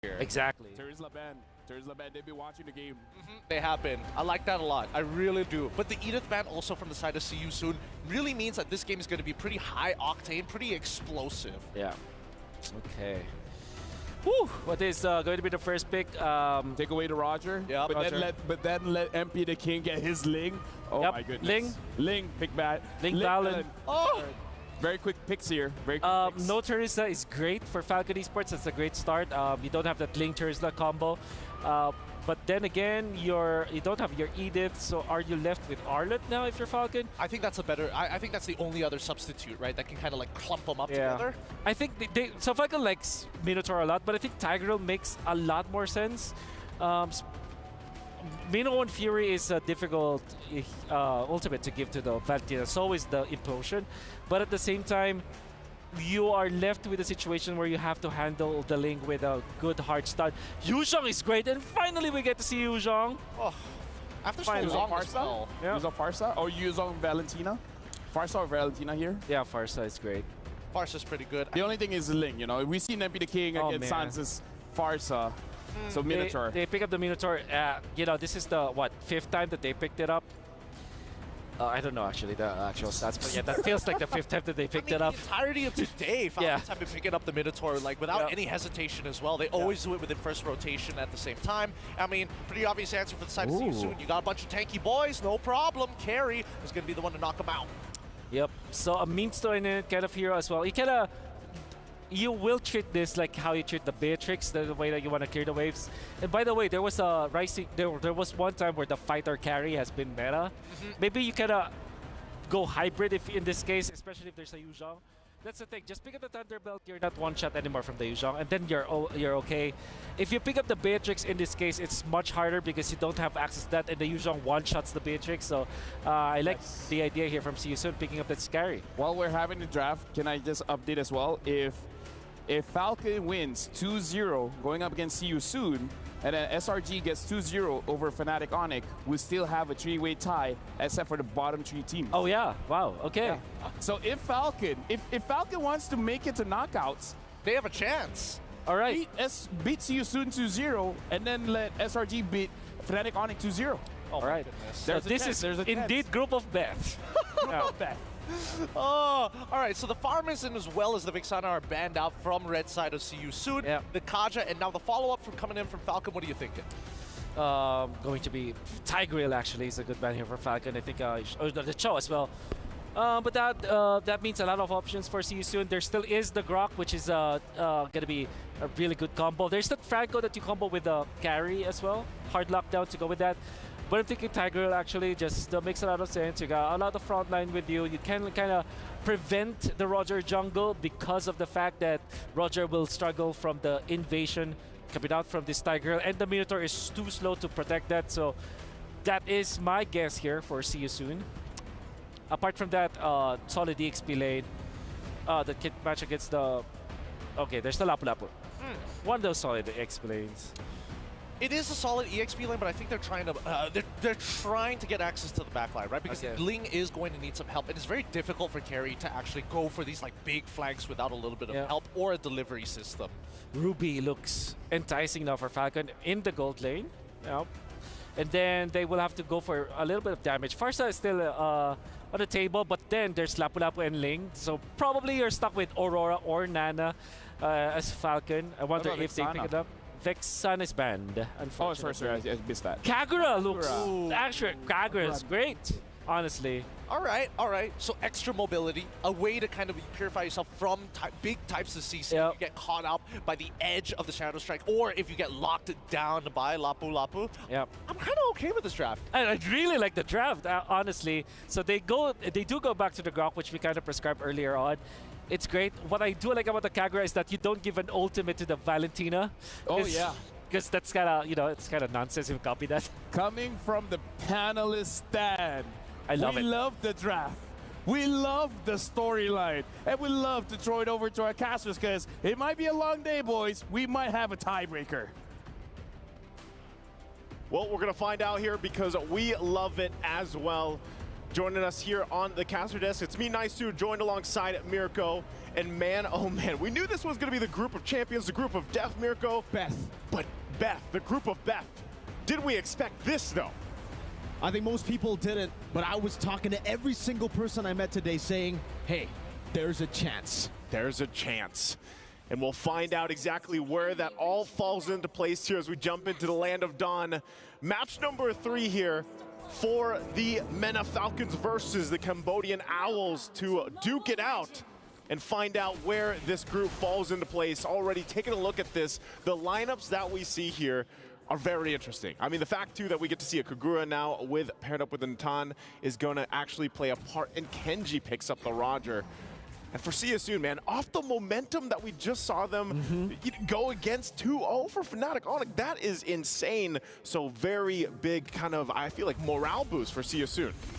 here. Exactly. There's Laban. They've been watching the game. They have been. I like that a lot. I really do. But the Edith ban also from the side of See You Soon really means that this game is going to be pretty high octane, pretty explosive. Yeah. Okay. Whew. What is going to be the first pick? Take away the Roger. Yeah, but then let MP the King get his Ling. Oh Yep. my goodness. Ling. Pick bad. Ling Valen. Oh! Very quick picks here. Very quick picks. No Teresa is great for Falcon Esports. That's a great start. You don't have that Ling Teresa combo. But then again, you don't have your Edith, so are you left with Arlet now if you're Falcon? I think that's a better. I think that's the only other substitute, right? That can kind of like clump them up together. I think so Falcon likes Minotaur a lot, but I think Tigreal makes a lot more sense. Mino and Fury is a difficult ultimate to give to the Valentina. So is the Implosion. But at the same time, you are left with a situation where you have to handle the Ling with a good hard start. Yuzhong is great, and finally we get to see Yuzhong. Oh, after so Use long on as well. Farsa? Use on Farsa? Or use on Valentina? Farsa or Valentina here? Yeah, Farsa is great. Farsa's pretty good. The only thing is Ling, you know. We see MP the King against Sansa's Farsa. So Minotaur. They pick up the Minotaur. You know, this is the, what, 5th time that they picked it up? I don't know actually the actual stats, but yeah, that feels like the 5th time that they picked it up. The entirety of today, Falcons have been picking up the Minotaur like without any hesitation as well. They always do it within first rotation at the same time. I mean, pretty obvious answer for the side of See You Soon. You got a bunch of tanky boys, no problem. Carry is going to be the one to knock them out. Yep. So a means to an end kind of hero as well. You will treat this like how you treat the Beatrix, the way that you want to clear the waves. And by the way, there was a rising. There was one time where the fighter carry has been meta. Maybe you can go hybrid if in this case, especially if there's a Yuzhong. That's the thing. Just pick up the Thunderbelt. You're not one shot anymore from the Yuzhong, and then you're okay. If you pick up the Beatrix in this case, it's much harder because you don't have access to that, and the Yuzhong one shots the Beatrix. So I like the idea here from See You Soon picking up that Scary. While we're having the draft, can I just update as well? If Falcon wins 2-0 going up against See You Soon, and then SRG gets 2-0 over Fnatic Onyx, we still have a 3-way tie except for the bottom 3 teams. Oh yeah, wow, okay. Yeah. So if Falcon wants to make it to knockouts, they have a chance. All right. Beat See You Soon 2-0, and then let SRG beat Fnatic Onyx 2-0. All right. So this is indeed group of death. Oh, all right. So the Farmison as well as the Vixana are banned out from red side of See You Soon. Yeah. The Kaja, and now the follow-up from coming in from Falcon. What are you thinking? Going to be Tigreal actually is a good ban here for Falcon. I think the Cho as well. But that means a lot of options for See You Soon. There still is the Grok, which is going to be a really good combo. There's the Franco that you combo with the carry as well. Hard lockdown to go with that. But I'm thinking Tigreal actually just makes a lot of sense. You got a lot of front line with you. You can kind of prevent the Roger jungle because of the fact that Roger will struggle from the invasion coming out from this Tigreal, and the Minotaur is too slow to protect that. So that is my guess here for See You Soon. Apart from that, solid EXP lane. The kit match against the... Okay, there's the Lapu Lapu. One of those solid EXP lanes. It is a solid EXP lane, but I think they're trying to they're trying to get access to the backline, right? Because Ling is going to need some help, and it's very difficult for Carry to actually go for these like big flanks without a little bit of help or a delivery system. Ruby looks enticing now for Falcon in the gold lane. Yep. And then they will have to go for a little bit of damage. Farsa is still on the table, but then there's Lapu Lapu and Ling. So probably you're stuck with Aurora or Nana as Falcon. I wonder if they pick it up. Vexana is banned, unfortunately. Oh, sorry, I missed that. Kagura looks... Actually, Kagura is great, honestly. All right. So extra mobility, a way to kind of purify yourself from big types of CC. You get caught up by the edge of the Shadow Strike, or if you get locked down by Lapu Lapu. Yep. I'm kind of okay with this draft. And I really like the draft, honestly. So they do go back to the Grok, which we kind of prescribed earlier on. It's great. What I do like about the Kagura is that you don't give an ultimate to the Valentina. Oh, yeah. Because that's kind of, it's kind of nonsense if you copy that. Coming from the panelist stand. I love it. We love the draft. We love the storyline. And we love to throw it over to our casters because it might be a long day, boys. We might have a tiebreaker. Well, we're going to find out here because we love it as well. joining us here on the caster desk. It's me, Nice2, joined alongside Mirko. And man, oh man, we knew this was going to be the group of champions, the group of death, Mirko. Beth. But Beth, the group of Beth. Did we expect this, though? I think most people didn't, but I was talking to every single person I met today saying, hey, there's a chance. There's a chance. And we'll find out exactly where that all falls into place here as we jump into the Land of Dawn. Match number 3 here for the MENA Falcons versus the Cambodian Owls to duke it out and find out where this group falls into place. Already taking a look at this, the lineups that we see here are very interesting. I mean, the fact, too, that we get to see a Kagura now paired up with a Natan is going to actually play a part, and Kenji picks up the Roger. And for SYS, man, off the momentum that we just saw them go against 2-0 for Fnatic Onyx, that is insane. So very big kind of, I feel like, morale boost for SYS.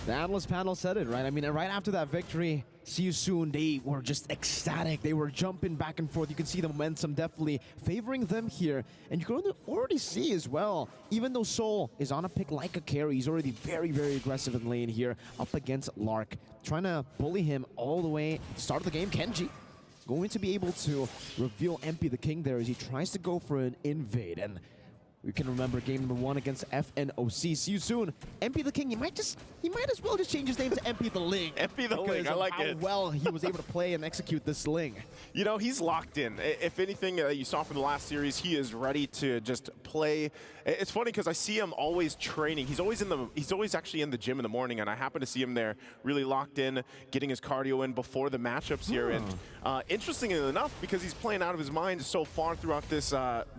The analyst panel said it, right? I mean, right after that victory, SYS, they were just ecstatic. They were jumping back and forth. You can see the momentum definitely favoring them here. And you can already see as well, even though Soul is on a pick like a carry, he's already very, very aggressive in lane here up against Lark, trying to bully him all the way at the start of the game. Kenji going to be able to reveal MP the King there as he tries to go for an invade. And we can remember game number 1 against FNOC. See you soon. MP the King, he might as well just change his name to MP the Ling. MP the Ling, I like it. How well he was able to play and execute this Ling. You know, he's locked in. If anything you saw from the last series, he is ready to just play. It's funny because I see him always training. He's always actually in the gym in the morning, and I happen to see him there really locked in, getting his cardio in before the matchups here. And interestingly enough, because he's playing out of his mind so far throughout this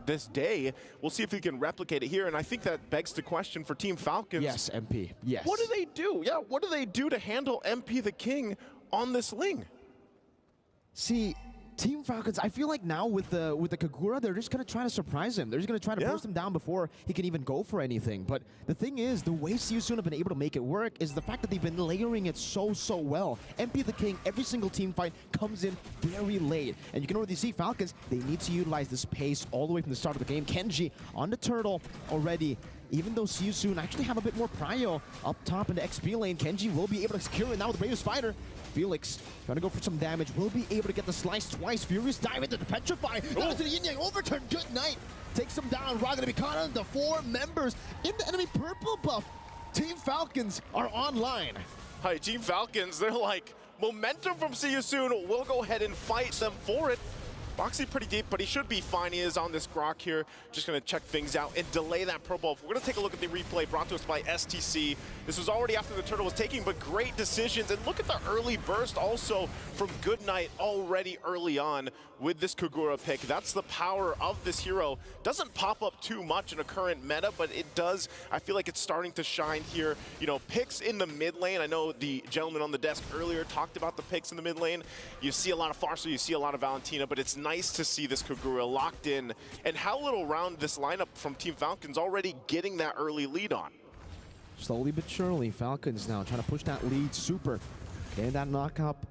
this day, we'll see if he can replicate it here. And I think that begs the question for Team Falcons. Yes, MP. Yes. What do they do? Yeah, what do they do to handle MP the King on this Ling? See, Team Falcons, I feel like now with the Kagura, they're just going to try to surprise him. They're just going to try to burst him down before he can even go for anything. But the thing is, the way SYS have been able to make it work is the fact that they've been layering it so well. MP the King, every single team fight comes in very late. And you can already see Falcons, they need to utilize this pace all the way from the start of the game. Kenji on the turtle already. Even though SYS actually have a bit more prio up top in the XP lane, Kenji will be able to secure it now with the Bravest Fighter. Felix trying to go for some damage, will be able to get the slice twice. Furious dive into the Petrify. Down to the Yin Yang overturn. Good night. Takes him down. Ra gonna be caught on the 4 members in the enemy purple buff. Team Falcons are online. Hi, Team Falcons, they're like, momentum from SYS, we'll go ahead and fight them for it. Boxy pretty deep, but he should be fine. He is on this Grok here. Just going to check things out and delay that Pro Ball. We're going to take a look at the replay brought to us by STC. This was already after the turtle was taking, but great decisions. And look at the early burst also from Goodnight already early on with this Kagura pick. That's the power of this hero. Doesn't pop up too much in a current meta, but it does. I feel like it's starting to shine here. You know, picks in the mid lane. I know the gentleman on the desk earlier talked about the picks in the mid lane. You see a lot of Farsa, you see a lot of Valentina, but it's nice to see this Kagura locked in. And how little round this lineup from Team Falcons already getting that early lead on. Slowly but surely, Falcons now trying to push that lead super. Getting that knock up.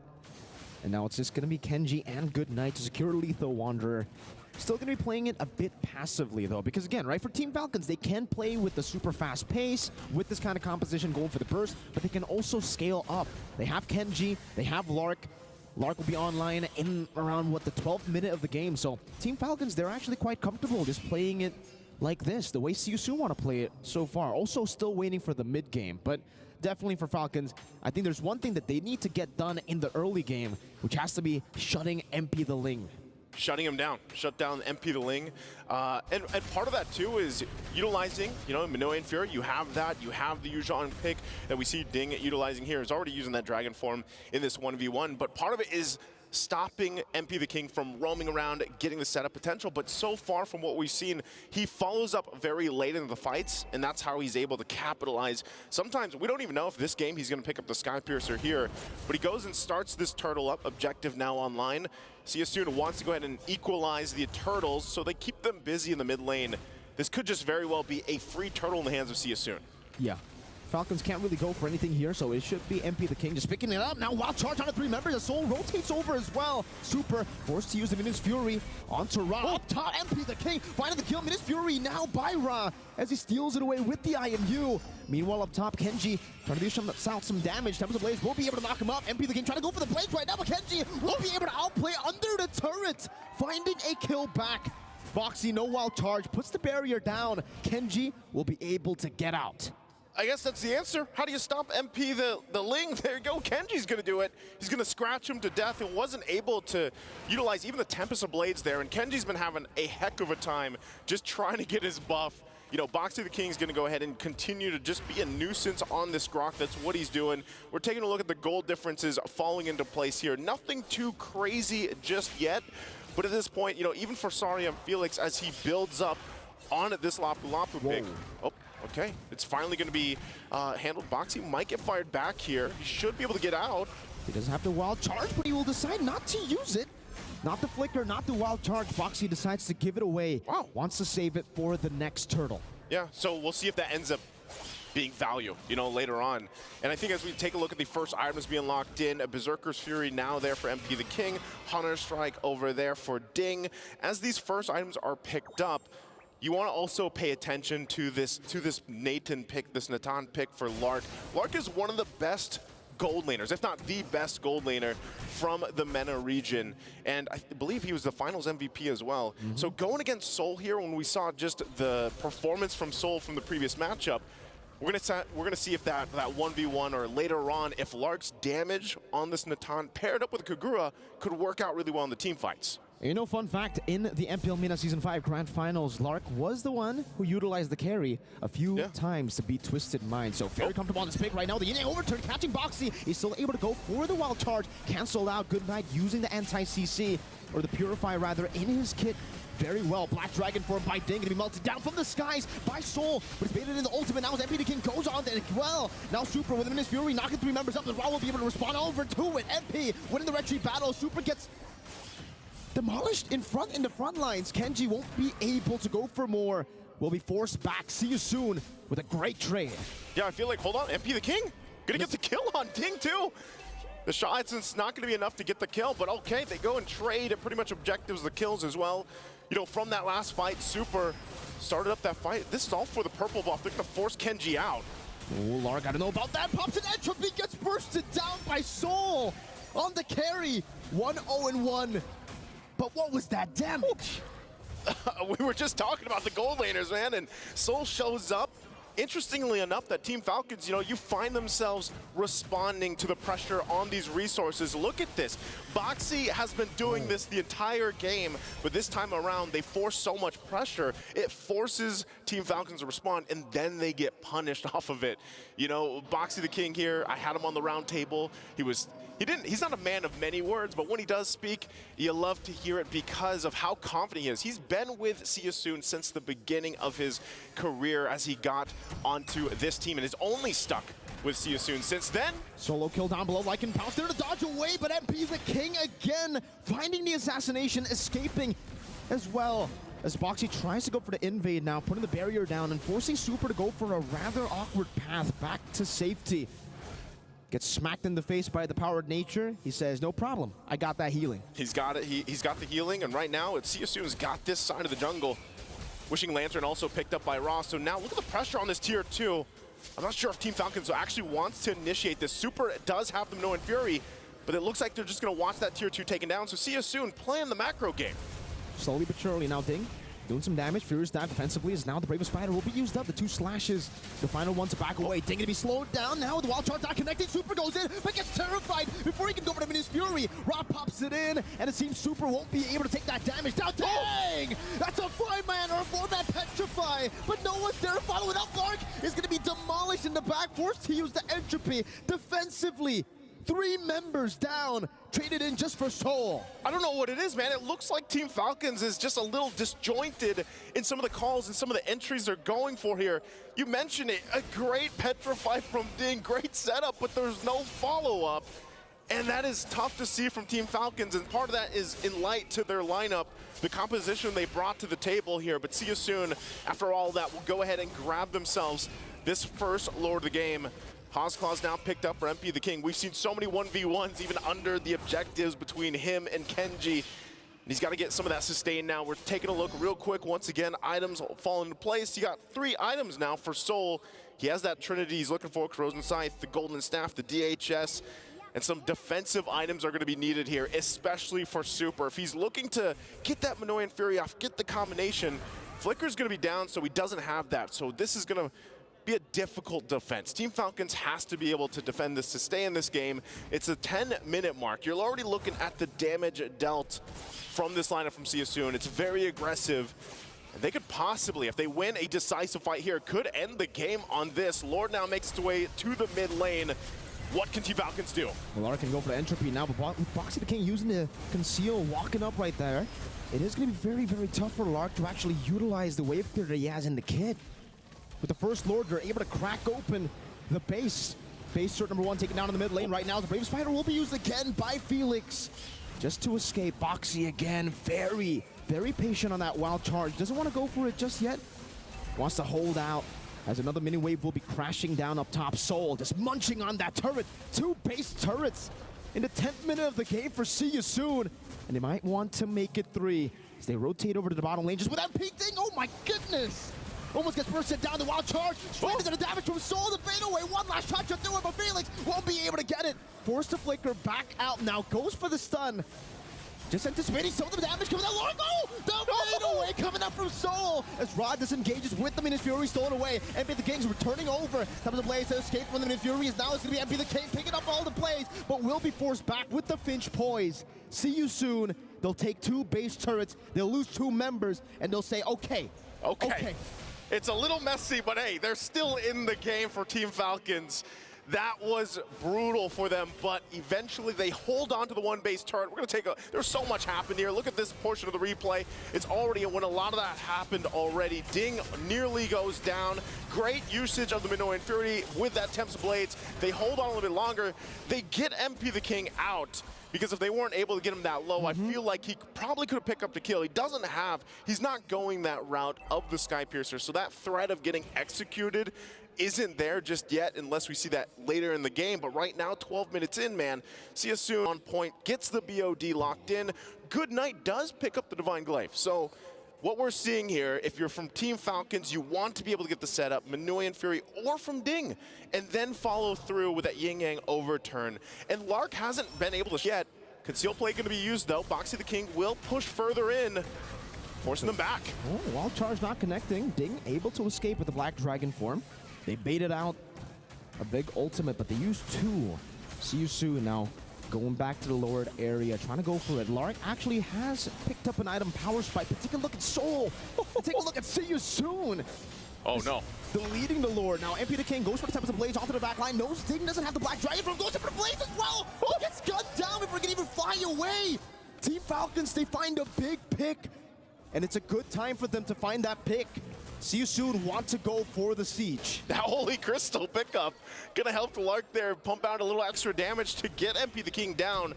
And now it's just going to be Kenji and Goodnight to secure Lethal Wanderer. Still going to be playing it a bit passively, though, because again, right, for Team Falcons, they can play with the super fast pace, with this kind of composition going for the burst, but they can also scale up. They have Kenji, they have Lark. Lark will be online in around, what, the 12th minute of the game. So Team Falcons, they're actually quite comfortable just playing it like this, the way SYS want to play it so far. Also still waiting for the mid game, but definitely for Falcons, I think there's one thing that they need to get done in the early game, which has to be shutting MP the Ling. Shutting him down, shut down MP the Ling. And part of that too is utilizing, you know, Minoa and Fury, you have that, you have the Yuuzhan pick that we see Ding utilizing here, is already using that Dragon form in this 1v1, but part of it is stopping MP the King from roaming around, getting the setup potential, but so far from what we've seen, he follows up very late into the fights, and that's how he's able to capitalize. Sometimes we don't even know if this game he's going to pick up the Skypiercer here, but he goes and starts this turtle up, objective now online. SYS wants to go ahead and equalize the turtles, so they keep them busy in the mid lane. This could just very well be a free turtle in the hands of SYS. Yeah. Falcons can't really go for anything here, so it should be MP the King just picking it up. Now wild charge on the 3 members. The Soul rotates over as well. Super forced to use the Minus Fury onto Ra. Up top, MP the King finding the kill. Minus Fury now by Ra as he steals it away with the IMU. Meanwhile, up top, Kenji trying to do some damage. Tempest of Blaze will be able to knock him up. MP the King trying to go for the Blaze right now, but Kenji will be able to outplay under the turret, finding a kill back. Boxy, no wild charge, puts the barrier down. Kenji will be able to get out. I guess that's the answer. How do you stop MP the Ling? There you go. Kenji's going to do it. He's going to scratch him to death and wasn't able to utilize even the Tempest of Blades there. And Kenji's been having a heck of a time just trying to get his buff. You know, Boxy the King's going to go ahead and continue to just be a nuisance on this Grok. That's what he's doing. We're taking a look at the gold differences falling into place here. Nothing too crazy just yet. But at this point, you know, even for Saria and Felix, as he builds up on this Lapu Lapu pick. Oh, okay. It's finally going to be handled. Boxy might get fired back here. He should be able to get out. He doesn't have to wild charge, but he will decide not to use it. Not the flicker, not the wild charge. Boxy decides to give it away. Wow. Wants to save it for the next turtle. Yeah, so we'll see if that ends up being value, you know, later on. And I think as we take a look at the first items being locked in, a Berserker's Fury now there for MP the King, Hunter Strike over there for Ding. As these first items are picked up, you want to also pay attention to this Nathan pick, this Natan pick for Lark. Lark is one of the best gold laners, if not the best gold laner from the MENA region. And I believe he was the finals MVP as well. So going against Soul here, when we saw just the performance from Soul from the previous matchup, we're gonna see if that 1v1 or later on, if Lark's damage on this Natan paired up with Kagura could work out really well in the team fights. You know, fun fact, in the MPL MENA Season 5 Grand Finals, Lark was the one who utilized the carry a few times to beat Twisted Mind. So very comfortable on this pick right now. The Yin overturn, catching Boxy. He's still able to go for the wild charge. Canceled out Goodnight using the anti-CC, or the Purify rather, in his kit. Very well. Black Dragon formed by Ding, gonna be melted down from the skies by Soul, but it's baited in the ultimate. Now as MP the King goes on as well. Now Super with Minus Fury knocking 3 members up. The Raw will be able to respond over to it. MP winning the retreat battle. Super gets demolished in the front lines. Kenji won't be able to go for more. Will be forced back. See you soon with a great trade. Yeah, I feel like, hold on, MP the King gonna get the kill on Ding too. The shots, it's not gonna be enough to get the kill, but okay, they go and trade and pretty much objectives the kills as well. You know, from that last fight, Super started up that fight. This is all for the purple buff. They're gonna force Kenji out. Oh, Lark, I don't know about that. Pops an entropy, gets bursted down by Soul on the carry. 1-0-1. But what was that damage? We were just talking about the gold laners, man, and Soul shows up. Interestingly enough, that Team Falcons, you know, you find themselves responding to the pressure on these resources. Look at this. Boxy has been doing this the entire game, but this time around, they force so much pressure, it forces Team Falcons to respond, and then they get punished off of it. You know, Boxy the King here, I had him on the round table. He's not a man of many words, but when he does speak, you love to hear it because of how confident he is. He's been with See You Soon since the beginning of his career as he got onto this team and is only stuck with See You Soon since then. Solo kill down below, Lycan Pounce there to dodge away, but MP the King again, finding the assassination, escaping as well. As Boxy tries to go for the invade now, putting the barrier down and forcing Super to go for a rather awkward path back to safety. Gets smacked in the face by the power of nature. He says, no problem, I got that healing. He's got it, he's got the healing, and right now, See You Soon's got this side of the jungle. Wishing Lantern also picked up by Ross, so now look at the pressure on this tier 2. I'm not sure if Team Falcons actually wants to initiate this. Super does have them knowing Fury, but it looks like they're just gonna watch that tier 2 taken down, so See You Soon playing the macro game. Slowly but surely now, Ding doing some damage. Furious dive defensively is now the Bravest Spider will be used up. The 2 slashes, the final one to back away. Ding gonna be slowed down now with the wild charge not connecting. Super goes in, but gets terrified before he can go for the Minus Fury. Rob pops it in, and it seems Super won't be able to take that damage. Now, Dang! That's a 5-man or a 4-man Petrify, but no one's there to follow it up. Lark is gonna be demolished in the back, forced to use the entropy defensively. 3 members down, traded in just for Soul. I don't know what it is, man. It looks like Team Falcons is just a little disjointed in some of the calls and some of the entries they're going for here. You mentioned it, a great Petrify from Ding, great setup, but there's no follow-up. And that is tough to see from Team Falcons, and part of that is in light to their lineup, the composition they brought to the table here. But see you soon, after all that, will go ahead and grab themselves this first Lord of the game. Hozclaw's now picked up for MP the King. We've seen so many 1v1s even under the objectives between him and Kenji. And he's got to get some of that sustained now. We're taking a look real quick. Once again, items fall into place. You got 3 items now for Soul. He has that Trinity he's looking for, Corrosion Scythe, the Golden Staff, the DHS. And some defensive items are going to be needed here, especially for Super. If he's looking to get that Minoan Fury off, get the combination, Flicker's going to be down, so he doesn't have that. So this is going to be a difficult defense. Team Falcons has to be able to defend this to stay in this game. It's a 10-minute mark. You're already looking at the damage dealt from this lineup from See You Soon. It's very aggressive. And they could possibly, if they win a decisive fight here, could end the game on this. Lord now makes its way to the mid lane. What can Team Falcons do? Well, Lara can go for the entropy now, but with Boxy the King using the conceal, walking up right there, it is going to be very, very tough for Lark to actually utilize the wave clear that he has in the kit. With the first Lord, they're able to crack open the base. Base turret number 1 taken down in the mid lane right now. The Brave Spider will be used again by Felix just to escape. Boxy again, very, very patient on that wild charge. Doesn't want to go for it just yet. Wants to hold out. As another mini wave will be crashing down up top. Soul just munching on that turret. 2 base turrets in the 10th minute of the game for See You Soon. And they might want to make it 3 as they rotate over to the bottom lane just with that peak thing. Oh my goodness! Almost gets bursted down the wild charge. Straight into the damage from Soul. The fade away. One last shot to do it, but Felix won't be able to get it. Forced to flicker back out now. Goes for the stun. Just anticipating some of the damage coming out. Oh, the fade away coming up from Soul as Rod disengages with the Minion Fury stolen away. MP the King's returning over. Comes the Blaze to escape from the Minion Fury. Now it's going to be MP the King picking up all the plays, but will be forced back with the Finch poise. See You Soon. They'll take 2 base turrets. They'll lose 2 members, and they'll say, okay. It's a little messy, but hey, they're still in the game for Team Falcons. That was brutal for them, but eventually they hold on to the 1 base turret. We're going to take a... There's so much happened here. Look at this portion of the replay. It's already when a lot of that happened already. Ding nearly goes down. Great usage of the Minoan Fury with that Temps Blades. They hold on a little bit longer. They get MP the King out. Because if they weren't able to get him that low, I feel like he probably could have picked up the kill. He's not going that route of the Skypiercer. So that threat of getting executed isn't there just yet unless we see that later in the game. But right now, 12 minutes in, man, See You Soon on point, gets the BOD locked in. Good Night does pick up the Divine Glaive. So what we're seeing here, if you're from Team Falcons, you want to be able to get the setup, Minoan Fury or from Ding, and then follow through with that Yin Yang overturn. And Lark hasn't been able to yet. Conceal Play going to be used though. Boxy the King will push further in, forcing them back. Oh, wild charge not connecting. Ding able to escape with the Black Dragon form. They baited out a big ultimate, but they used 2. See You Soon now going back to the Lord area, trying to go for it. Lark actually has picked up an item, Power Spike, but take a look at Soul. Take a look at See You Soon. Oh no. Deleting the Lord. Now MP the King goes for the Tempest of Blades onto the back line. Knows Ding doesn't have the Black Dragon from, goes for the Blaze as well. Oh, gets gunned down before he can even fly away. Team Falcons, they find a big pick. And it's a good time for them to find that pick. See You Soon want to go for the siege. That Holy Crystal pickup gonna help the Lark there pump out a little extra damage to get MP the King down.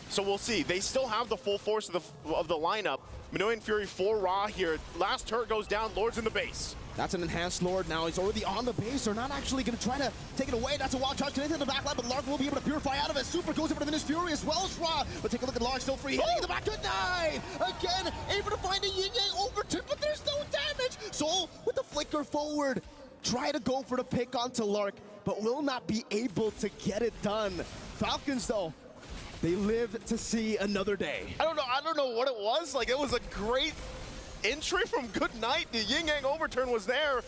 So we'll see. They still have the full force of the lineup. Minoan Fury 4 raw here. Last turret goes down. Lord's in the base. That's an enhanced Lord now. He's already on the base. They're not actually going to try to take it away. That's a wild charge connected to the back line, but Lark will be able to purify out of it. Super goes over to Minish Fury as well as Raw. But take a look at Lark, still free. Hitting in the back. Good night. Again, able to find a Yin Yang overturn, but there's no damage. Soul with the flicker forward. Try to go for the pick onto Lark, but will not be able to get it done. Falcons, though, they live to see another day. I don't know what it was. Like, it was a great entry from Good Night. The Yin Yang overturn was there,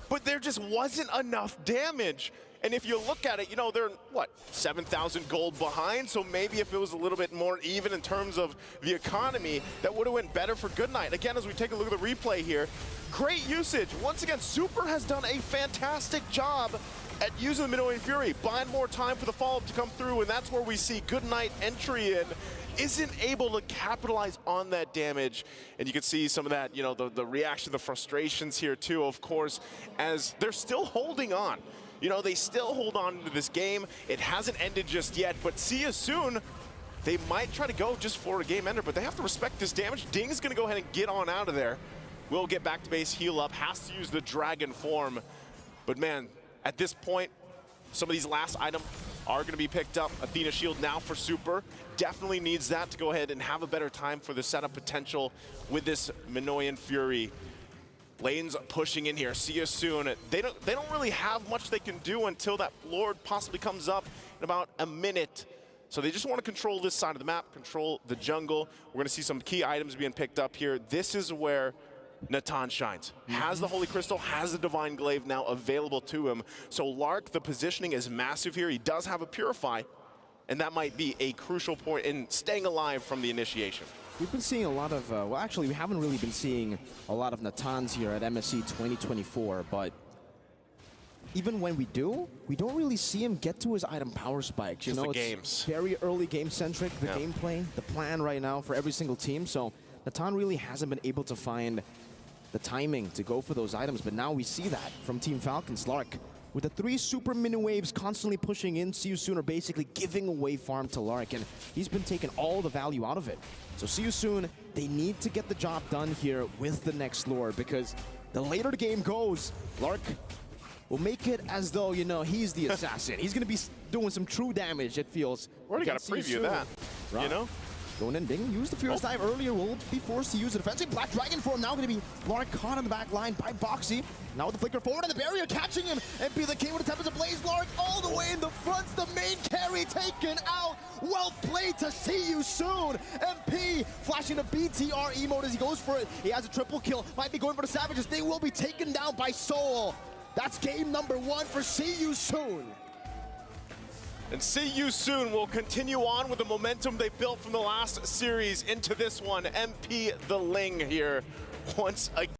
but there just wasn't enough damage. And if you look at it, you know, they're, what, 7,000 gold behind? So maybe if it was a little bit more even in terms of the economy, that would have went better for Good Night. Again, as we take a look at the replay here, great usage. Once again, Super has done a fantastic job at using the Minoan Fury, buying more time for the follow-up to come through, and that's where we see Good Night entry in. Isn't able to capitalize on that damage. And you can see some of that, you know, the reaction, the frustrations here too, of course, as they're still holding on. you know, they still hold on to this game. It hasn't ended just yet, but see you soon. They might try to go just for a game ender, but they have to respect this damage. Ding's gonna go ahead and get on out of there. Will get back to base, heal up, has to use the dragon form. But man, at this point, some of these last items are gonna be picked up. Athena Shield now for Super. Definitely needs that to go ahead and have a better time for the setup potential with this Minoan Fury. Lane's pushing in here, see you soon. They don't really have much they can do until that Lord possibly comes up in about a minute. So they just want to control this side of the map, control the jungle. We're going to see some key items being picked up here. This is where Natan shines. Has the Holy Crystal, has the Divine Glaive now available to him. So Lark, the positioning is massive here. He does have a Purify, and that might be a crucial point in staying alive from the initiation. We've been seeing a lot of, well, actually, we haven't really been seeing a lot of Natans here at MSC 2024, but even when we do, we don't really see him get to his item power spikes. You know, the games. Very early game-centric, the gameplay, the plan right now for every single team. So Natan really hasn't been able to find the timing to go for those items, but now we see that from Team Falcons. Lark, with the 3 super mini waves constantly pushing in, See You Soon are basically giving away farm to Lark, and he's been taking all the value out of it. So See You Soon, they need to get the job done here with the next Lord, because the later the game goes, Lark will make it as though, you know, he's the assassin. He's going to be doing some true damage, it feels. Already got to preview that, you know? Going in, Ding used the Fierce Dive earlier, will be forced to use the defensive Black Dragon form. Now going to be Lark caught on the back line by Boxy. Now with the flicker forward and the barrier catching him. MP the King with the Tempest Ablaze. Lark all the way in the front. The main carry taken out. Well played to See You Soon. MP flashing the BTR emote as he goes for it. He has a triple kill. Might be going for the Savages. They will be taken down by Soul. That's game number 1 for See You Soon. And See You Soon will continue on with the momentum they built from the last series into this one. MP the Ling here once again.